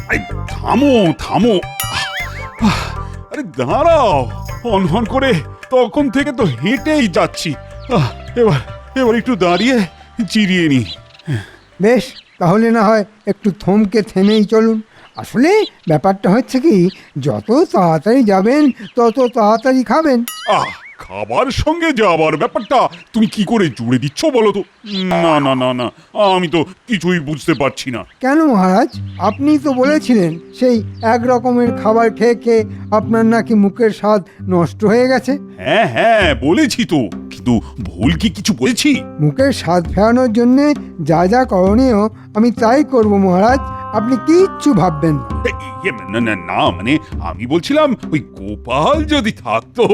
আরে থামো থামো, আরে দাঁড়াও, হন করে তখন থেকে তো হেঁটেই যাচ্ছি। এবার এবার একটু দাঁড়িয়ে জিরিয়ে নি। বেশ, তাহলে না হয় একটু থমকে থেমেই চলুন। আসলে ব্যাপারটা হচ্ছে কি, যত তাড়াতাড়ি যাবেন তত তাড়াতাড়ি খাবেন। খাবার সঙ্গে যাবার ব্যাপারটা তুমি কি করে জুড়ে দিচ্ছ বলো তো? না না না না, আমি তো কিছুই বুঝতে পারছি না। কেন মহারাজ, আপনি তো বলেছিলেন সেই এক রকমের খাবার খেয়ে খেয়ে আপনার নাকি মুখের স্বাদ নষ্ট হয়ে গেছে। হ্যাঁ হ্যাঁ বলেছি তো, কিন্তু ভুল কি কিছু বলেছি? মুখের স্বাদ ফেরানোর জন্যে যা যা করণীয় আমি তাই করব মহারাজ, আপনি কিচ্ছু ভাববেন না। না না না, মানে আমি বলছিলাম ওই গোপাল যদি থাকতো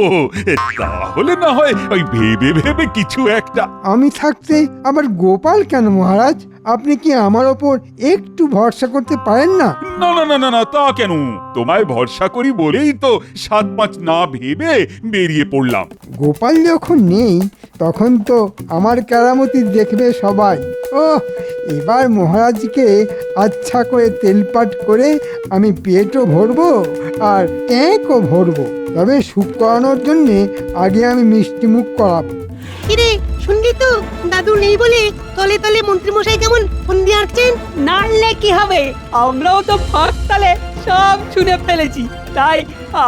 তাহলে না হয় ওই ভেবে ভেবে কিছু একটা। আমি থাকতে আবার গোপাল কেন মহারাজ? আপনি কি আমার ওপর একটু ভরসা করতে পারেন না? না না না না না, তা কেন? তোমায় ভরসা করি বলেই তো 7-5 না ভেবে বেরিয়ে পড়লাম। গোপাল যখন নেই তখন তো আমার কেরামতি দেখবে সবাই। ও, এবার মহারাজকে আচ্ছা করে তেলপাট করে আমি পেটও ভরবো আর ট্যাঁকও ভরবো। তবে সুপ করানোর জন্যে আগে আমি মিষ্টি মুখ করাবো। কিরে, শুনলি তো দাদু নেই বলে তলে তলে মন্ত্রীমশাই কেমন ফন্দি আঁকছেন। নাড়লে কি হবে, আমরাও তো ফাঁক তালে সব শুনে ফেলেছি, তাই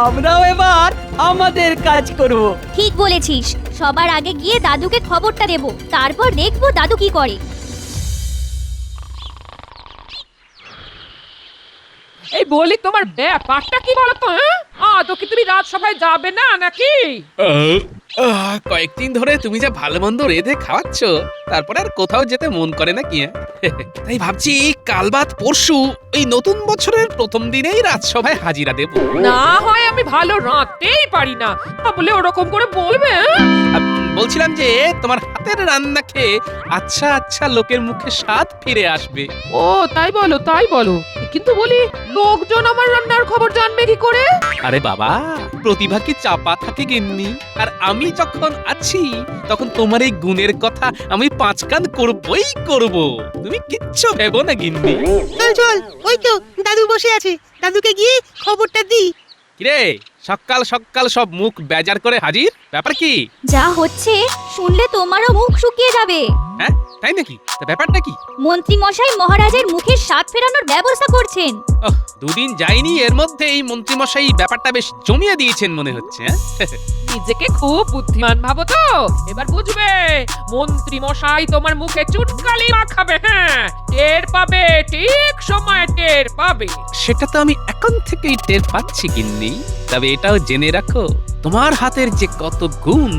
আমরাও এবার আমাদের কাজ করব। ঠিক বলেছিস, সবার আগে গিয়ে দাদুকে খবরটা দেব, তারপর দেখবো দাদু কি করে। এই বলি, তোমার ব্যাপারটা কি বলতো? আদৌ কি তুমি রাজসভায় যাবে না নাকি? কয়েকদিন ধরে তুমি যা ভালো মন্দ রেঁধে খাওয়াচ্ছ, তারপরে আর কোথাও যেতে মন করে না কি? তাই ভাবছি কাল বাদ পরশু ওই নতুন বছরের প্রথম দিনেই রাজসভায় হাজিরা দেব। না হয় আমি ভালো রাঁধতেই পারি না, বলে ওরকম করে বলবে? বলছিলাম যে তোমার হাতের রান্না খেয়ে আচ্ছা আচ্ছা লোকের মুখে স্বাদ ফিরে আসবে। ও তাই বলো, তাই বলো, কিন্তু বলি লোকজন আমার রান্নার খবর জানবে কি করে? আরে বাবা, প্রতিভা কি চাপা থাকে গিন্নি? আর আমি যখন আছি তখন তোমার এই গুণের কথা আমি 5 কান করবই করব। তুমি কিচ্ছু ভেবো না গিন্নি। চল চল, ওই তো দাদু বসে আছে, দাদুকে গিয়ে খবরটা দি। কিরে, সকাল সকাল সব মুখ বেজার করে হাজির, ব্যাপার কি? যা হচ্ছে শুনলে তোমারও মুখ শুকিয়ে যাবে। হ্যাঁ তাই নাকি? তা ব্যাপারটা কি? মন্ত্রী মশাই মহারাজের মুখের স্বাদ ফেরানোর ব্যবস্থা করছেন। দুদিন যায়নি, এর মধ্যেই মন্ত্রীমশাই ব্যাপারটা বেশ জমিয়ে দিয়েছেন মনে হচ্ছে। নিজেকে খুব বুদ্ধিমান ভাবো তো, এবার বুঝবে মন্ত্রী মশাই তোমার মুখে চুটকালি মাখাবে। হ্যাঁ, টের পাবে, ঠিক সময় টের পাবে। সেটা তো আমি এখন থেকেই টের পাচ্ছি গিন্নি। তবে এটাও জেনে রাখো, তোমার হাতের যে কত গুণ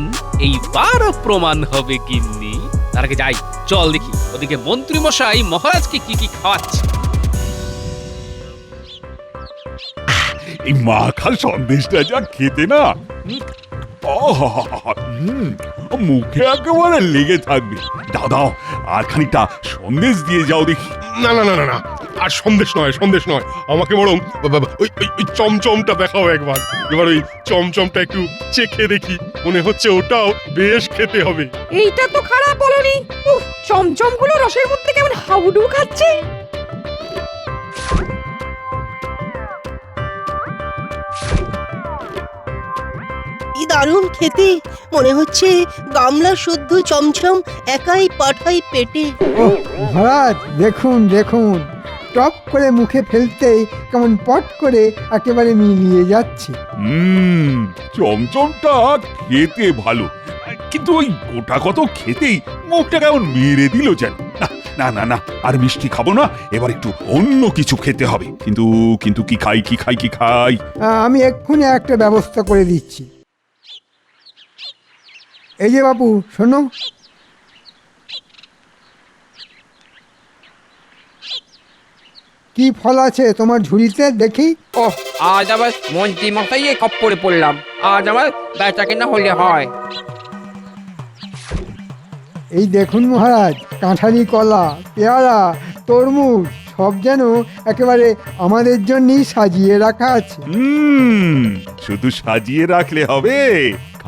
এইবারও প্রমাণ হবে গিন্নি। তার আগে যাই, চল দেখি ওদিকে মন্ত্রী মশাই মহারাজকে কি কি খাওয়াচ্ছে। এই মাখাল সন্দেশটা যা খেতে না, মুখে একেবারে লেগে থাকবে। দাও আর খানিকটা সন্দেশ দিয়ে যাও দেখি। না না না না না, আর সন্দেশ নয়, সন্দেশ নয়, আমাকে বরং ওই ওই চমচমটা দেখাও একবার। এবার ওই চমচমটা একটু চেখে দেখি, মনে হচ্ছে ওটাও বেশ খেতে হবে। এইটা তো খারাপ বলনি। চমচমগুলো রসের মধ্যে কেমন হাউডু খাচ্ছে। কি দারুণ খেতে, মনে হচ্ছে গামলা শুদ্ধ চমচম একাই পাঠাই পেটে। ও মহারাজ, দেখুন দেখুন, টপ করে মুখে ফেলতেই কেমন পট করে একেবারে মিলিয়ে যাচ্ছে। চমচমটা খেতে ভালো, কিন্তু ওই গোটা কত খেতেই মুখটা কেমন মেরে দিল যেন। না না না, আর মিষ্টি খাবো না, এবার একটু অন্য কিছু খেতে হবে। কিন্তু কিন্তু কি খাই কি খাই কি খাই? আমি এক্ষুনি একটা ব্যবস্থা করে দিচ্ছি। এই যে বাবু, শোনো, কি ফল আছে তোমার ঝুড়িতে দেখি? ওহ, আজ আবার মন্ত্রী মশাইয়ে খপ্পরে পড়লাম। আজ আমার বেচা কেনা হলে হয়। এই দেখুন মহারাজ, কাঁঠালি কলা, পেয়ারা, তরমুজ সব যেন একেবারে আমাদের জন্যই সাজিয়ে রাখা আছে। শুধু সাজিয়ে রাখলে হবে,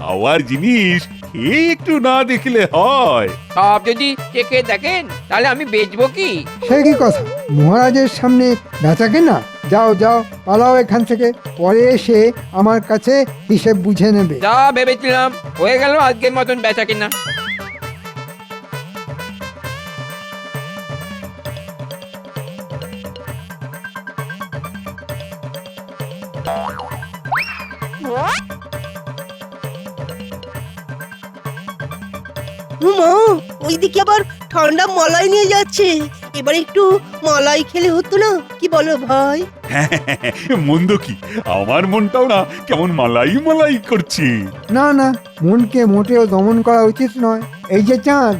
খাওয়ার জিনিস খেয়ে একটু না দেখলে হয়। সব যদি চেখে দেখেন তাহলে আমি বেচবো কি? সে কি কথা, মহারাজের সামনে বেচা কেনা? যাও যাও, পালাও এখান থেকে, পরে এসে আমার কাছে হিসেব বুঝে নেবে। যা ভেবেছিলাম হয়ে গেল আজকের মতন বেচা কিনা। মা, ওইদিকে আবার ঠান্ডা মালাই নিয়ে যাচ্ছে। এবার একটু মালাই খেলে হতো না, কি বলো ভাই? মন্দ কি, আমার মনটাও না কেমন মালাই মালাই করছে। না না, মনকে মোটেও দমন করা উচিত নয়। এই যে চাঁদ,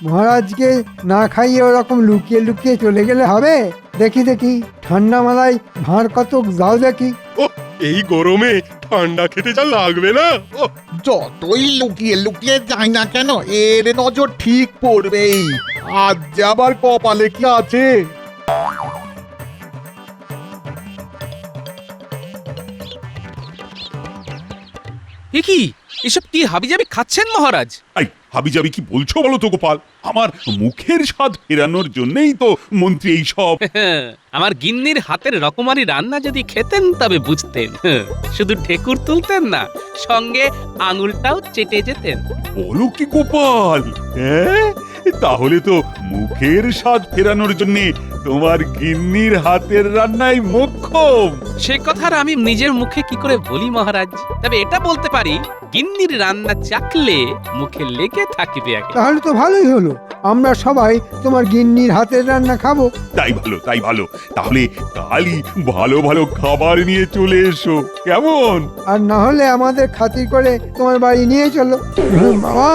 মহারাজকে না খাইয়ে ওরকম লুকিয়ে লুকিয়ে চলে গেলে হবে? দেখি দেখি, ঠান্ডা মালাই ভাঁড় কত দাও দেখি। ও এই গরমে ঠান্ডা খেতে যা লাগবে না। ও যতই লুকিয়ে লুকিয়ে যাই না কেন, এর নজর ঠিক পড়বেই। আজ যে আবার কপালে কি আছে? এ কি, এসব কি হাবিজাবি খাচ্ছেন মহারাজ? আই হাবিজাবি কি বলছো বলো তো গোপাল? আমার মুখের স্বাদ ফেরানোর জন্যই তো মন্ত্রী এই সব। আমার গিন্নির হাতের রকমারি রান্না যদি খেতেন তবে বুঝতেন। শুধু ঠেকুর তুলতেন না, সঙ্গে আঙুলটাও চেটে যেতেন। বলো কি গোপাল, হ্যাঁ? তাহলে তো মুখের স্বাদ ফেরানোর জন্য তোমার গিন্নির হাতের রান্নাই মোক্ষম। সে কথার আমি নিজের মুখে কি করে বলি মহারাজ? তবে এটা বলতে পারি, গিন্নির রান্না চাকলে মুখে লেগে থাকবে আগে। তাহলে তো ভালোই হলো, আমরা সবাই তোমার গিন্নির হাতের রান্না খাবো। তাই ভালো, তাই ভালো। তাহলে কালই ভালো ভালো খাবার নিয়ে চলে এসো, কেমন? আর না হলে আমাদের খাতির করে তোমার বাড়ি নিয়ে চলো। বাবা,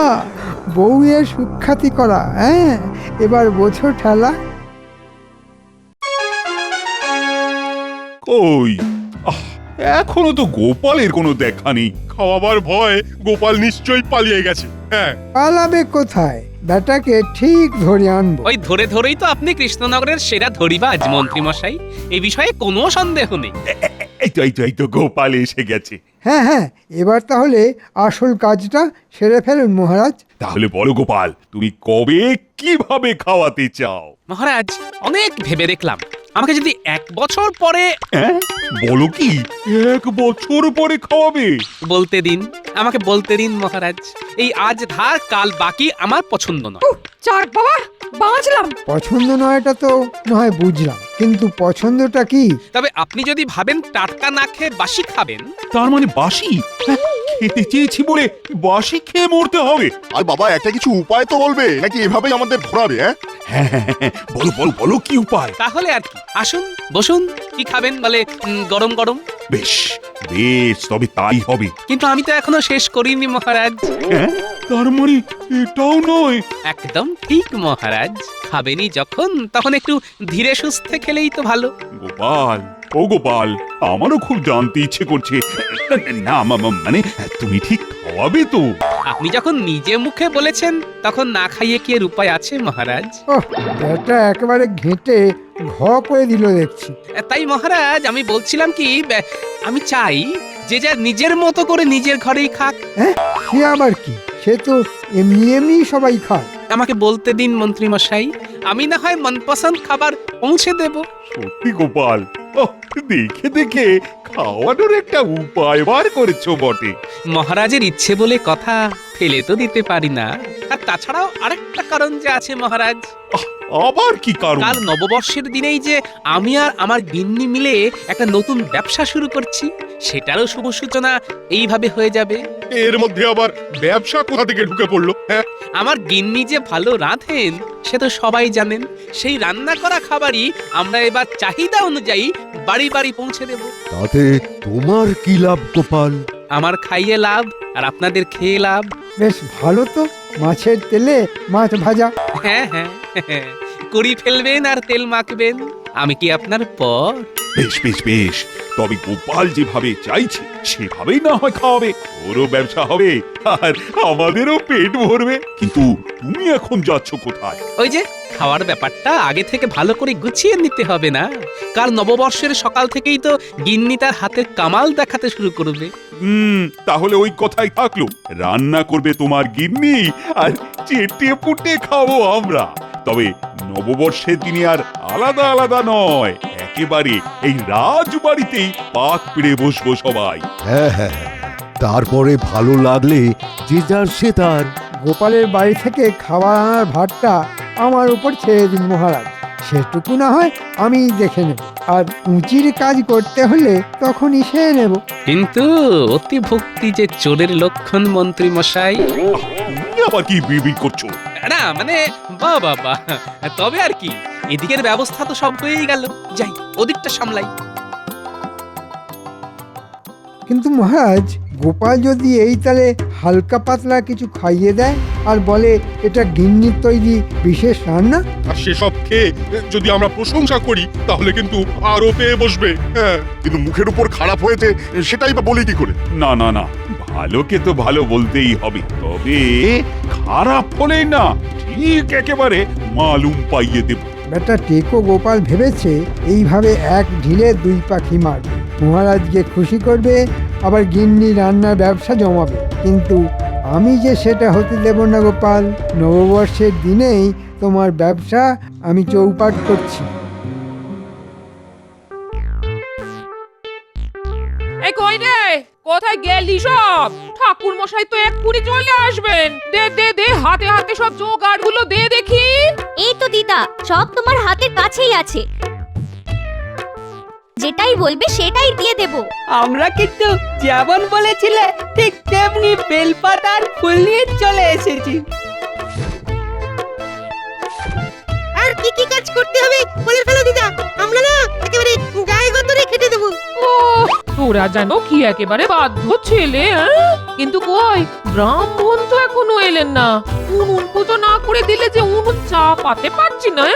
বউয়ের সুখ্যাতি করা, হ্যাঁ, এবার বোঝো ঠেলা। কই, আহ, এখনো তো গোপালের কোনো দেখা নেই। খাওয়াবার ভয় গোপাল নিশ্চয়ই পালিয়ে গেছে। হ্যাঁ, পালাবে কোথায়? বেটাকে ঠিক ধরে আনবো। ওই ধরে ধরেই তো আপনি কৃষ্ণনগরের সেরা ধরিবাজ মন্ত্রী মশাই, এই বিষয়ে কোনো সন্দেহ নেই। এই তো গোপাল এসে গেছে। হ্যাঁ হ্যাঁ, এবার তাহলে আসল কাজটা সেরে ফেলুন মহারাজ। তাহলে বলো গোপাল, তুমি কবে কিভাবে খাওয়াতে চাও? মহারাজ, অনেক ভেবে দেখলাম, আমাকে যদি 1 বছর পরে হ্যাঁ, বলো কি 1 বছর পরে খাওয়াবে? বলতে দিন, আমাকে বলতে দিন মহারাজ। এই আজ ধার কাল বাকি আমার পছন্দ নয়। চাক বাবা, বাঁচলাম। পছন্দ নয়টা তো নয় বুঝলাম, কিন্তু পছন্দটা কি? তবে আপনি যদি ভাবেন টাটকা না খেয়ে বাসি খাবেন। তার মানে বাসি? হ্যাঁ, খেতে চেয়েছি বলে বাসি খেয়ে মরতে হবে? আর বাবা, একটা কিছু উপায় তো বলবে, নাকি এভাবেই আমাদের ঘোরাবে? হ্যাঁ, বলো বলো বলো, কি উপায়? তাহলে আর কি, আসুন বসুন, কি খাবেন বলে? গরম গরম। বেশ বেশ, তবে তাই হবে। কিন্তু আমি তো এখনো শেষ করিনি মহারাজ। হ্যাঁ, তার মানে এটাও নয়? একদম ঠিক মহারাজ, খাবেনই যখন তখন একটু ধীরে সুস্থে খেলেই তো ভালো। গোপাল, ও গোপাল, আমারও খুব জানতে ইচ্ছে করছে। না মানে তুমি ঠিক খাওয়াবে তো? আপনি যখন নিজে মুখে বলেছেন, তখন না খাইয়ে কি এর উপায় আছে মহারাজ? ওহ, এটা একেবারে ঘেঁটে ঘ করে দিল দেখছি। তাই মহারাজ, আমি বলছিলাম কি, আমি চাই যে যা নিজের মতো করে নিজের ঘরেই খাক। হ্যাঁ, সে আবার কি? সে তো এমনি এমনি সবাই খায়। আমাকে বলতে দিন মন্ত্রী মশাই, আমি না হয় মনপসন্দ খাবার পৌঁছে দেব। সত্যি গোপাল, দেখে দেখে খাওয়ানোর একটা উপায় বার করেছো বটে। মহারাজের ইচ্ছে বলে কথা, ফেলে তো দিতে পারি না। আর তাছাড়াও আরেকটা কারণ যে আছে মহারাজ। আবার কি কারণ? কাল নববর্ষের দিনেই যে আমি আর আমার গিন্নি মিলে একটা নতুন ব্যবসা শুরু করছি, সেটারও শুভ সূচনা এইভাবে হয়ে যাবে। এর মধ্যে আবার ব্যবসা কোথা থেকে ঢুকে পড়লো? হ্যাঁ, আমার গিন্নি যে ভালো রাঁধেন সে তো সবাই জানেন। সেই রান্না করা খাবারই আমরা এবার চাহিদা অনুযায়ী বাড়ি বাড়ি পৌঁছে দেব। তাতে তোমার কি লাভ গোপাল? আমার খাইয়ে লাভ, আর আপনাদের খেয়ে লাভ। বেশ ভালো তো, মাছের তেলে মাছ ভাজা। হ্যাঁ হ্যাঁ, করি ফেলবেন আর তেল মাখবেন। আমি কি আপনার পর? বেশ বেশ বেশ, তবে গোপাল যেভাবে চাইছে সেভাবেই না হয় খাওয়াবে, ওরও ব্যবসা হবে আর আমাদেরও পেট ভরবে। কিন্তু তুমি এখন যাচ্ছ কোথায়? ওই যে খাওয়ার ব্যাপারটা আগে থেকে ভালো করে গুছিয়ে নিতে হবে না? কাল নববর্ষের সকাল থেকেই তো গিন্নি তার হাতের কামাল দেখাতে শুরু করবে। তাহলে ওই কথাই থাকলো, রান্না করবে তোমার গিন্নি আর চেটে পুটে খাবো আমরা। তবে নববর্ষের দিনে আর আলাদা আলাদা নয়, একেবারে এই রাজবাড়িতেই পাক পেড়ে বসবো সবাই। হ্যাঁ হ্যাঁ হ্যাঁ। তারপরে ভালো লাগলে যে যার সে তার। গোপালের বাড়ি থেকে খাবার আনার ভারটা আমার উপর ছেড়ে দিন মহারাজ, সেটুকু না হয় আমি দেখে নেব, আর উঁচির কাজ করতে হলে তখনই সেরে নেব। কিন্তু অতি ভক্তি যে চোরের লক্ষণ মন্ত্রী মশাই। তুমি আবার কি বিড়বিড় করছো? না মানে বাবা, তবে আর কি, এদিকের ব্যবস্থা তো সব হয়েই গেল, যাই ওদিকটা সামলাই। কিন্তু মহারাজ, গোপাল যদি এই তালে হালকা পাতলা কিছু খাইয়ে দেয় আর বলে এটা গিন্নির তৈরি বিশেষ রান্না, আর সেসব খেয়ে যদি আমরা প্রশংসা করি তাহলে কিন্তু আরো পেয়ে বসবে। হ্যাঁ, কিন্তু মুখের উপর খারাপ হয়েছে সেটাই বা বলি কি করে? না না না, ভালোকে তো ভালো বলতেই হবে, তবে খারাপ হলেই না ঠিক একেবারে মালুম পাইয়ে দেব। বেটা টেকো গোপাল ভেবেছে এইভাবে এক ঢিলে দুই পাখি মারবে, মহারাজকে খুশি করবে আবার গিন্নি রান্নার ব্যবসা জমাবে। কিন্তু আমি যে সেটা হতে দেব না গোপাল, নববর্ষের দিনেই তোমার ব্যবসা আমি চৌপাট করছি। এই কই রে, কোথায় গেলি সব? ঠাকুর মশাই তো এক্ষুনি চলে আসবেন। দে দে দে, হাতে হাতে সব জোগাড় গুলো দে দেখি। এই তো দিদা, সব তোমার হাতের কাছেই আছে, যেটাই বলবে সেটাই দিয়ে দেব। আমরা কিন্তু যেমন বলেছিলে ঠিক তেমনি বেলপাতা আর ফুল নিয়ে চলে এসেছি। আর কি কি কাজ করতে হবে বলে ফেলো দিদা, আমরা না একেবারে গায়ে গতরে খেটে দেবো। ও, তোরা জানো কি একেবারে বাধ্য ছেলে। কিন্তু কই, ব্রাহ্মণ তো এখনো এলেন না। উনুন পুজো না করে দিলে যে উনুন চাপাতে পারছি না।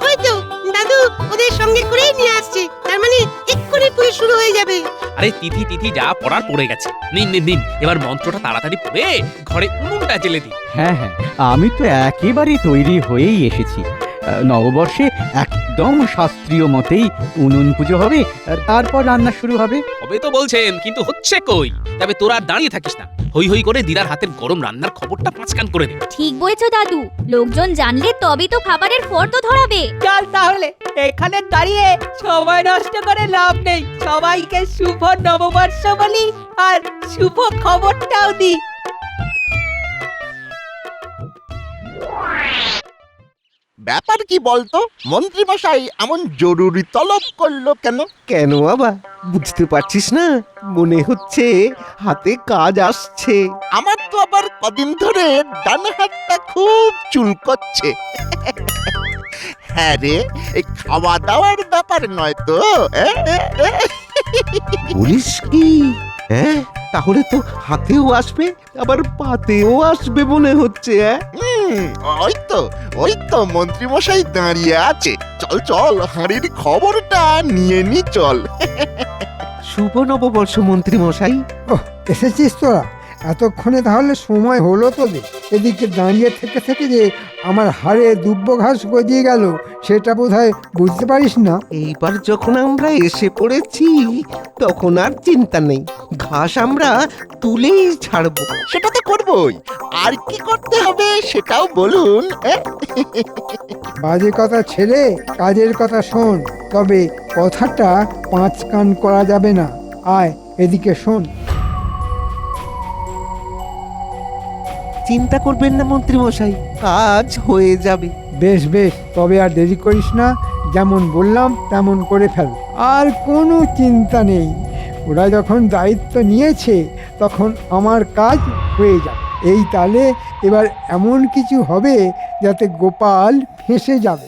ওই তো দাদু ওদের সঙ্গে করেই নিয়ে আসছে, তার মানে এক্ষুনি পুজো শুরু হয়ে যাবে। আরে তিথি তিথি যা পড়ার পড়ে গেছে, নিন নিন নিন, এবার মন্ত্রটা তাড়াতাড়ি পড়ে ঘরে উনুনটা জ্বেলে দিন। হ্যাঁ হ্যাঁ, আমি তো একেবারে তৈরি হয়েই এসেছি। নববর্ষে একদম শাস্ত্রীয় মতেই উনুন পুজো হবে, আর তারপর রান্না শুরু হবে। হবে তো বলছেন, কিন্তু হচ্ছে কই? তবে তোরা আর দাঁড়িয়ে থাকিস না, হই হই করে দিদার হাতের গরম রান্নার খবরটা পাঁচকান করে দে। ঠিক বলেছো দাদু, লোকজন জানলে তবেই তো খাবারের ফর্দ ধরাবে। চল তাহলে, এখানে দাঁড়িয়ে সময় নষ্ট করে লাভ নেই, সবাইকে শুভ নববর্ষ বলি আর শুভ খবরটাও দি। ব্যাপার কি বলতো, মন্ত্রী মশাই এমন জরুরি তলব করলো কেন? কেন আবার বুঝতে পারছিস না? মনে হচ্ছে হাতে কাজ আসছে। আমার তো আবার কদিন ধরে ডান হাতটা খুব চুলকচ্ছে। হ্যাঁ রে, এই খাওয়া দাওয়ার ব্যাপার নয় তো? বলিস কি? হ্যাঁ, তাহলে তো হাতেও আসবে আবার পাতেও আসবে মনে হচ্ছে। ওই তো মন্ত্রী মশাই দাঁড়িয়ে আছে। চল চল, হাঁড়ির খবরটা নিয়ে নি চল। শুভ নববর্ষ মন্ত্রী মশাই। ওহ, এসেছিস তোরা? এতক্ষণে তাহলে সময় হলো তোদের? এদিকে দাঁড়িয়ে থেকে থেকে যে আমার হাড়ে দুব্ব ঘাস গজিয়ে গেল সেটা বোধহয় বুঝতে পারিস না। এইবার যখন আমরা এসে পড়েছি তখন আর চিন্তা নেই, ঘাস আমরা তুলেই ছাড়বো। সেটা তো করবই, আর কি করতে হবে সেটাও বলুন। বাজে কথা ছেড়ে কাজের কথা শোন, তবে কথাটা পাঁচ কান করা যাবে না। আয় এদিকে শোন। চিন্তা করবেন না মন্ত্রী মশাই, কাজ হয়ে যাবে। বেশ বেশ, তবে আর দেরি করিস না, যেমন বললাম তেমন করে ফেল। আর কোনো চিন্তা নেই, ওরা যখন দায়িত্ব নিয়েছে তখন আমার কাজ হয়ে যাবে। এই তালে এবার এমন কিছু হবে যাতে গোপাল ফেঁসে যাবে।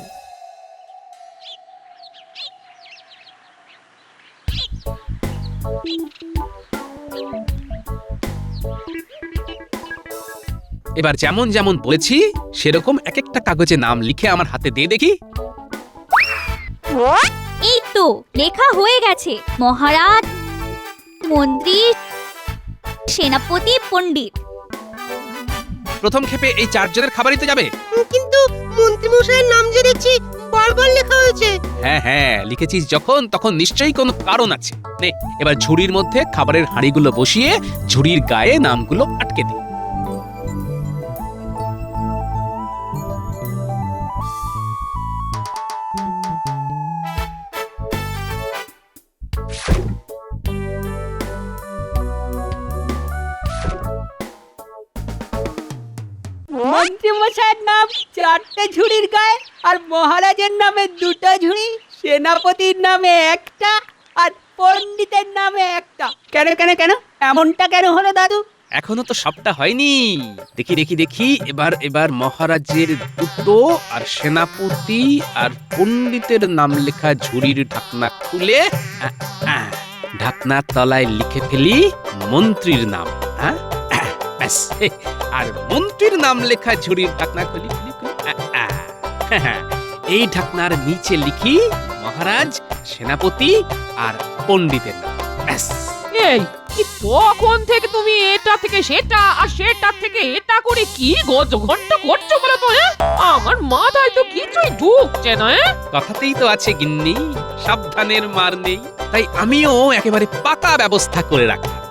এবার যেমন যেমন বলেছি সেরকম এক একটা কাগজে নাম লিখে আমার হাতে দিয়ে দেখি। এই তো লেখা হয়ে গেছে, মহারাজ, মন্ত্রী, সেনাপতি, পণ্ডিত। প্রথম ক্ষেপে এই 4 জনের খাবারই তো যাবে। কিন্তু মন্ত্রীমশাইয়ের নাম যে দেখছি বারবার লেখা হয়েছে। হ্যাঁ হ্যাঁ, লিখেছিস যখন তখন নিশ্চয়ই কোনো কারণ আছে। নে এবার ঝুড়ির মধ্যে খাবারের হাঁড়িগুলো বসিয়ে ঝুড়ির গায়ে নামগুলো আটকে দে। মন্ত্রী মশাইয়ের নাম 4টে ঝুড়ির গায়ে, আর মহারাজের নামে 2টা ঝুড়ি, সেনাপতির নামে 1টা, আর পণ্ডিতের নামে 1টা। কেন কেন কেন এমনটা কেন হলো দাদু? এখনো তো সবটা হয়নি। দেখি দেখি দেখি, এবার মহারাজের 2টো আর সেনাপতি আর পণ্ডিতের নাম লেখা ঝুড়ির ঢাকনা খুলে ঢাকনার তলায় লিখে ফেলি মন্ত্রীর নাম। হ্যাঁ ব্যাস, আর মন্ত্রীর নাম লেখা ঝুড়ির ঢাকনা খুলি খুলি খুলি, এই ঢাকনার নিচে লিখি মহারাজ, সেনাপতি আর পণ্ডিতের নাম। ব্যাস। এই কি তখন থেকে তুমি এটা থেকে সেটা আর সেটা থেকে এটা করে কি গজঘণ্ট করছো বলো তো? আমার মাথায় তো কিছুই ঢুকছে না। কথাতেই তো আছে গিন্নি, সাবধানের মার নেই। তাই আমিও একেবারে পাকা ব্যবস্থা করে রাখলাম।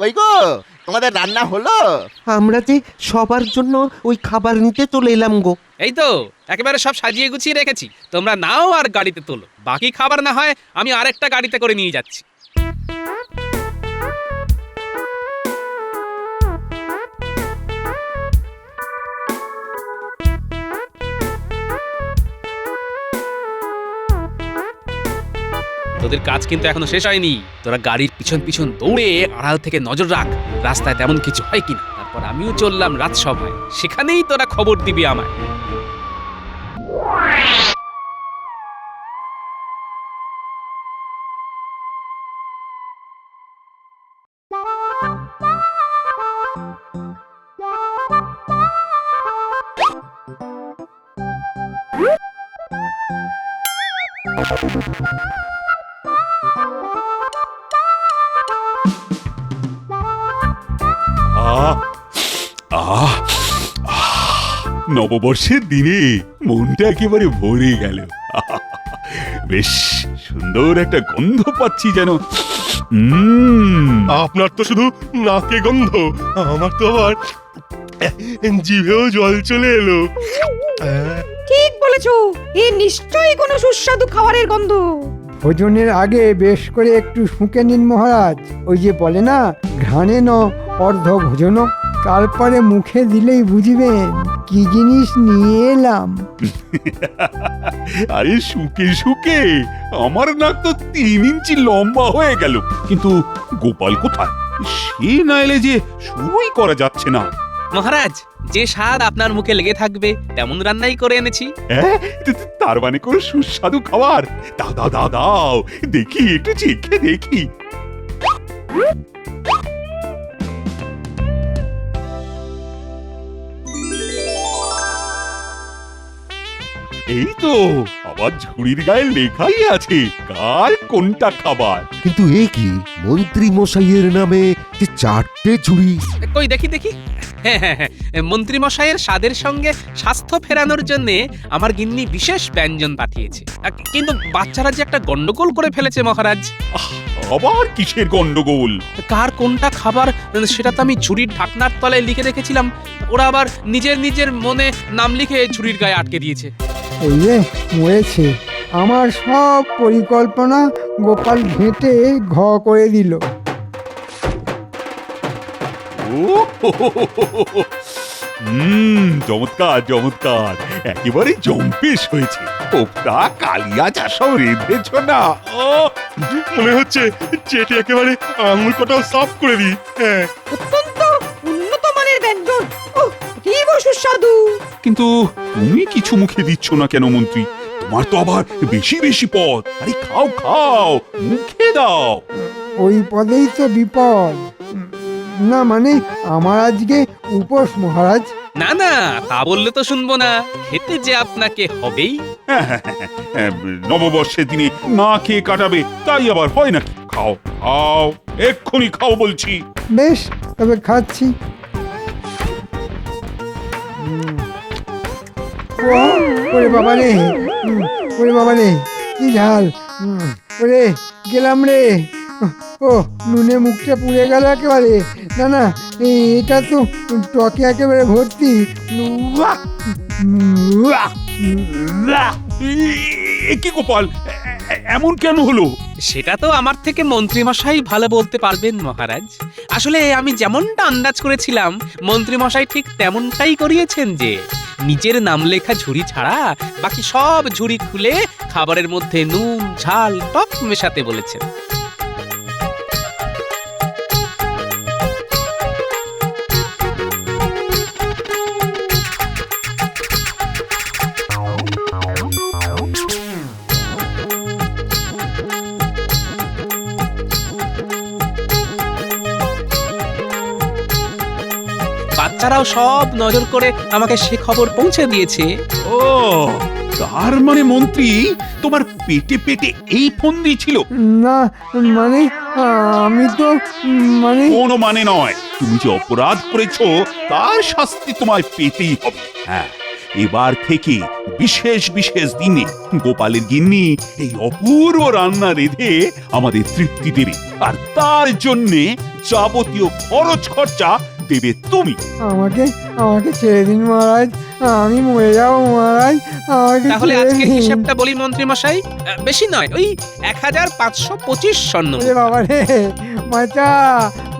কই গো, তোমাদের রান্না হলো? আমরা যে সবার জন্য ওই খাবার নিতে চলে এলাম গো। এই তো একেবারে সব সাজিয়ে গুছিয়ে রেখেছি, তোমরা নাও আর গাড়িতে তোলো। বাকি খাবার না হয় আমি আরেকটা গাড়িতে করে নিয়ে যাচ্ছি। তোদের কাজ কিন্তু এখনো শেষ হয়নি। তোরা গাড়ির পিছন পিছন দৌড়ে আড়াল থেকে নজর রাখ, রাস্তায় তেমন কিছু হয় কিনা। তারপর আমিও চললাম রাজসভায়, সেখানেই তোরা খবর দিবি আমায়। আহ আহ নববর্ষের দিনে মনটা একেবারে ভরে গেল। বেশ সুন্দর একটা গন্ধ পাচ্ছি যেন। আপনার তো শুধু নাকে গন্ধ, আমার তো আবার জিভেও জল চলে এলো। ঠিক বলেছো, এ নিশ্চয়ই কোনো সুস্বাদু খাবারের গন্ধ। ভোজনের আগে বেশ করে একটু শুঁকে নিন মহারাজ। ওই যে বলে না, ঘ্রাণে ন অর্ধ ভোজন, তারপরে মুখে দিলেই বুঝবেন কি জিনিস নিয়ে এলাম। আরে শুকে শুকে আমার নাক তো 3 ইঞ্চি লম্বা হয়ে গেল। কিন্তু গোপাল কোথায়? সে না এলে যে শুরুই করা যাচ্ছে না। মহারাজ, যে স্বাদ আপনার মুখে লেগে থাকবে তেমন রান্নাই করে এনেছি। তার মানে কোনো সুস্বাদু খাবার? দাও দাও দাও দাও, দেখি একটু চেখে দেখি। এই তো আবার ঝুড়ির গায়ে লেখাই আছে কার কোনটা খাবার। কিন্তু এ কি, মন্ত্রী মশাইয়ের নামে যে 4টে ঝুড়ি? কই দেখি দেখি। হ্যাঁ হ্যাঁ হ্যাঁ, মন্ত্রী মশাইয়ের স্বাদের সঙ্গে স্বাস্থ্য ফেরানোর জন্য আমার গিন্নি বিশেষ ব্যঞ্জন পাঠিয়েছে। কিন্তু বাচ্চারা যে একটা গন্ডগোল করে ফেলেছে মহারাজ। আবার কিসের গন্ডগোল? কার কোনটা খাবার সেটা তো আমি ঝুড়ির ঢাকনার তলায় লিখে রেখেছিলাম, ওরা আবার নিজের নিজের মনে নাম লিখে ঝুড়ির গায়ে আটকে দিয়েছে। এই রে মরেছে, আমার সব পরিকল্পনা গোপাল ঘেঁটে ঘ করে দিল। চমৎকার চমৎকার, একেবারে জম্পেশ হয়েছে। ওটা কালিয়া চাষাও রেঁধেছ না? মনে হচ্ছে চেটে একেবারে আঙুল কটাও সাফ করে দিই। হ্যাঁ, অত্যন্ত উন্নত মানের ব্যঞ্জন, কি সুস্বাদু। কিন্তু তুমি কিছু মুখে দিচ্ছ না কেন মন্ত্রী? তোমার তো আবার বেশি বেশি পদ। আরে খাও খাও, মুখে দাও। ওই পদেই তো বিপদ। না মানে আমার আজকে উপোস মহারাজ। না না, তা বললে তো শুনবো না। খেতে যে আপনাকে হবেই। নববর্ষের দিনে না খেয়ে কাটাবে, তাই আবার হয় নাকি? খাও খাও, এক্ষুনি খাও বলছি। বেশ, তবে খাচ্ছি। ওরে বাবা রে, ওরে বাবা রে, কি ঝাল। ওরে গেলাম রে। ও নুনে মুখটা পুড়ে গেল একেবারে। না না, এটা তো টকে একেবারে ভর্তি। কি গোপাল, এমন কেন হলো? সেটা তো আমার থেকে মন্ত্রীমশাই ভালো বলতে পারবেন মহারাজ। আসলে আমি যেমনটা আন্দাজ করেছিলাম, মন্ত্রীমশাই ঠিক তেমনটাই করিয়েছেন যে নিজের নাম লেখা ঝুড়ি ছাড়া বাকি সব ঝুড়ি খুলে খাবারের মধ্যে নুন ঝাল টক মেশাতে বলেছেন। বাচ্চারাও সব নজর করে আমাকে সে খবর পৌঁছে দিয়েছে। ও, তার মানে মন্ত্রী তোমার পেটে পেটে এই ফন্দি ছিল? না মানে আমি তো মানে কোনো মানে নয়। তুমি যে অপরাধ করেছো তার শাস্তি তোমায় পেতেই হবে। হ্যাঁ, এবার থেকে বিশেষ বিশেষ দিনে গোপালের গিন্নি এই অপূর্ব রান্না রেঁধে আমাদের তৃপ্তি দেবে, আর তার জন্যে যাবতীয় খরচ খরচা দেবে তুমি। আমাকে আমাকে ছেড়ে দিন মহারাজ, আমি মরে যাবো মহারাজ। আমাকে তাহলে ছেড়ে আজকে দিন। হিসেবটা বলি মন্ত্রীমশাই, বেশি নয়, ওই 1525 স্বর্ণ। ওরে বাবা রে, বাঁচা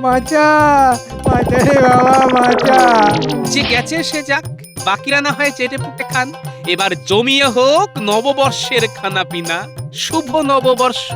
বাঁচা বাঁচা রে বাবা, বাঁচা। যে গেছে সে যাক, বাকিরা না হয় চেটে পুটে খান। এবার জমিয়ে হোক নববর্ষের খানা পিনা। শুভ নববর্ষ।